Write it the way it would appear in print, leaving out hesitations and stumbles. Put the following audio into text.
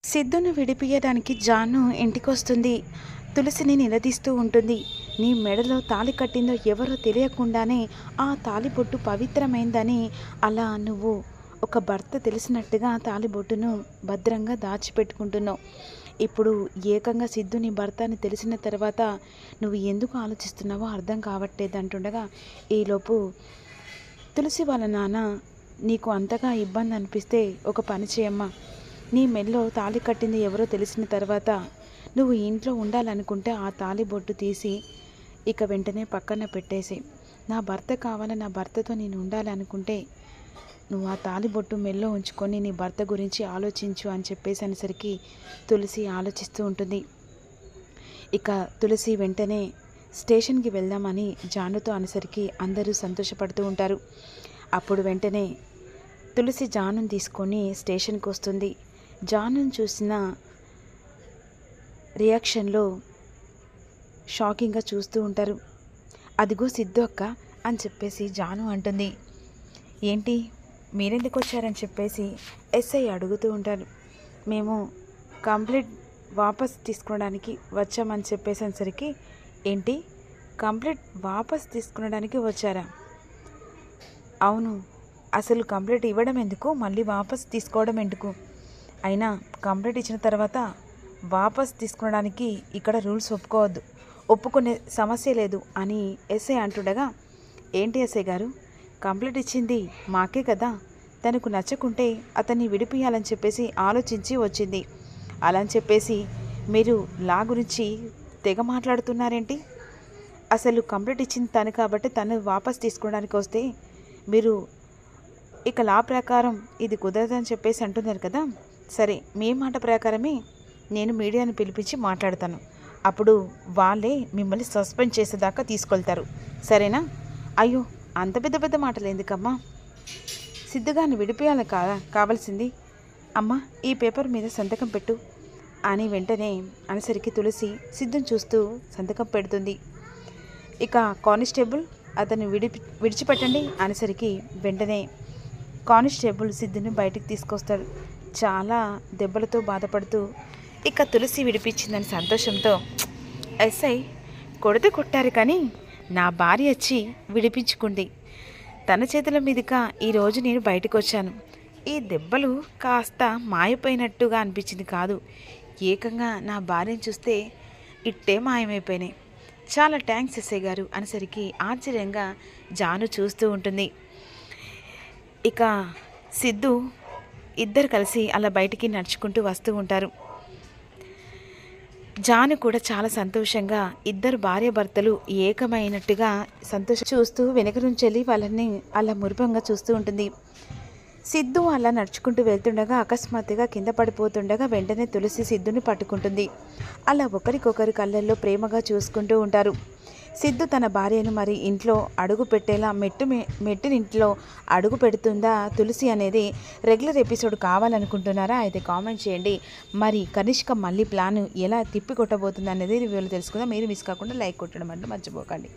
సిద్ధును విడిపియడానికి జాను ఇంటికొస్తుంది. తులసిని నిలదీస్తూ ఉంటుంది. నీ మెడలో తాళి కట్టిందో ఎవరో తెలియకుండానే ఆ తాళిబొట్టు పవిత్రమైందని అలా నువ్వు ఒక భర్త తెలిసినట్టుగా తాళిబొట్టును భద్రంగా దాచిపెట్టుకుంటున్నావు. ఇప్పుడు ఏకంగా సిద్ధు నీ భర్త అని తెలిసిన తర్వాత నువ్వు ఎందుకు ఆలోచిస్తున్నావో అర్థం కావట్లేదు అంటుండగా, ఈలోపు తులసి వాళ్ళ నాన్న, నీకు అంతగా ఇబ్బంది అనిపిస్తే ఒక పని చేయమ్మా, నీ మెల్లో తాళి కట్టింది ఎవరో తెలిసిన తర్వాత నువ్వు ఇంట్లో ఉండాలనుకుంటే ఆ తాళిబొట్టు తీసి ఇక వెంటనే పక్కన పెట్టేసి, నా భర్త కావాలని నా భర్తతో నేను ఉండాలనుకుంటే నువ్వు ఆ తాళిబొట్టు మెల్లో ఉంచుకొని నీ భర్త గురించి ఆలోచించు అని చెప్పేసి అనేసరికి తులసి ఆలోచిస్తూ ఉంటుంది. ఇక తులసి వెంటనే స్టేషన్కి వెళ్దామని జానుతో అనేసరికి అందరూ సంతోషపడుతూ ఉంటారు. అప్పుడు వెంటనే తులసి జానుని తీసుకొని స్టేషన్కి వస్తుంది. జానుని చూసిన రియాక్షన్లో షాకింగ్గా చూస్తూ ఉంటారు. అదిగో సిద్ధు అక్క అని చెప్పేసి జాను అంటుంది. ఏంటి మీరెందుకు వచ్చారని చెప్పేసి ఎస్ఐ అడుగుతూ ఉంటారు. మేము కంప్లీట్ వాపస్ తీసుకోవడానికి వచ్చామని చెప్పేసరికి, ఏంటి కంప్లీట్ వాపస్ తీసుకునడానికి వచ్చారా? అవును, అసలు కంప్లీట్ ఇవ్వడం ఎందుకు, మళ్ళీ వాపస్ తీసుకోవడం ఎందుకు? అయినా కంప్లీట్ ఇచ్చిన తర్వాత వాపస్ తీసుకోవడానికి ఇక్కడ రూల్స్ ఒప్పుకునే సమస్య లేదు అని ఎస్ఐ అంటుండగా, ఏంటి ఎస్ఐ గారు, కంప్లీట్ ఇచ్చింది మాకే కదా, తనకు నచ్చకుంటే అతన్ని విడిపియాలని చెప్పేసి ఆలోచించి వచ్చింది. అలా అని చెప్పేసి మీరు లా గురించి తెగ మాట్లాడుతున్నారేంటి? అసలు కంప్లీట్ ఇచ్చింది తను కాబట్టి తను వాపస్ తీసుకోవడానికి వస్తే మీరు ఇక లా ప్రకారం ఇది కుదరదని చెప్పేసి అంటున్నారు కదా. సరే, మీ మాట ప్రకారమే నేను మీడియాను పిలిపించి మాట్లాడతాను. అప్పుడు వాళ్ళే మిమ్మల్ని సస్పెండ్ చేసేదాకా తీసుకెళ్తారు, సరేనా? అయ్యో, అంత పెద్ద పెద్ద మాటలు ఎందుకమ్మా? సిద్ధుగారిని విడిపోయాలని కావాల్సింది. అమ్మ, ఈ పేపర్ మీద సంతకం పెట్టు అని వెంటనే అనేసరికి తులసి సిద్ధుని చూస్తూ సంతకం పెడుతుంది. ఇక కానిస్టేబుల్ అతన్ని విడిచిపెట్టండి అనేసరికి వెంటనే కానిస్టేబుల్ సిద్ధుని బయటికి తీసుకొస్తాడు. చాలా దెబ్బలతో బాధపడుతూ ఇక తులసి విడిపించిందని సంతోషంతో, ఎస్ఐ కొట్టారు కానీ నా భార్య వచ్చి విడిపించుకుంది. తన చేతుల మీదుగా ఈరోజు నేను బయటకు వచ్చాను. ఈ దెబ్బలు కాస్త మాయపోయినట్టుగా అనిపించింది కాదు, ఏకంగా నా భార్యను చూస్తే ఇట్టే మాయమైపోయినాయి. చాలా థ్యాంక్స్ ఎస్ఐ గారు అనేసరికి ఆశ్చర్యంగా జాను చూస్తూ ఉంటుంది. ఇక సిద్ధు ఇద్దరు కలిసి అలా బయటికి నడుచుకుంటూ వస్తూ ఉంటారు. జాను కూడా చాలా సంతోషంగా ఇద్దరు భార్యాభర్తలు ఏకమైనట్టుగా సంతోషం చూస్తూ వెనక నుంచి వెళ్ళి వాళ్ళని అలా మురిపంగా చూస్తూ ఉంటుంది. సిద్ధు అలా నడుచుకుంటూ వెళ్తుండగా అకస్మాత్తుగా కింద పడిపోతుండగా వెంటనే తులసి సిద్ధుని పట్టుకుంటుంది. అలా ఒకరికొకరు కళ్ళల్లో ప్రేమగా చూసుకుంటూ ఉంటారు. సిద్ధు తన భార్యను మరి ఇంట్లో అడుగు పెట్టేలా మెట్టినింట్లో అడుగు పెడుతుందా తులసి అనేది రెగ్యులర్ ఎపిసోడ్ కావాలనుకుంటున్నారా? అయితే కామెంట్ చేయండి. మరి కనిష్క మళ్ళీ ప్లాన్ ఎలా తిప్పి కొట్టబోతుంది అనేది రివ్యూలో తెలుసుకుందాం. మీరు మిస్ కాకుండా లైక్ కొట్టడం అంటే మర్చిపోకండి.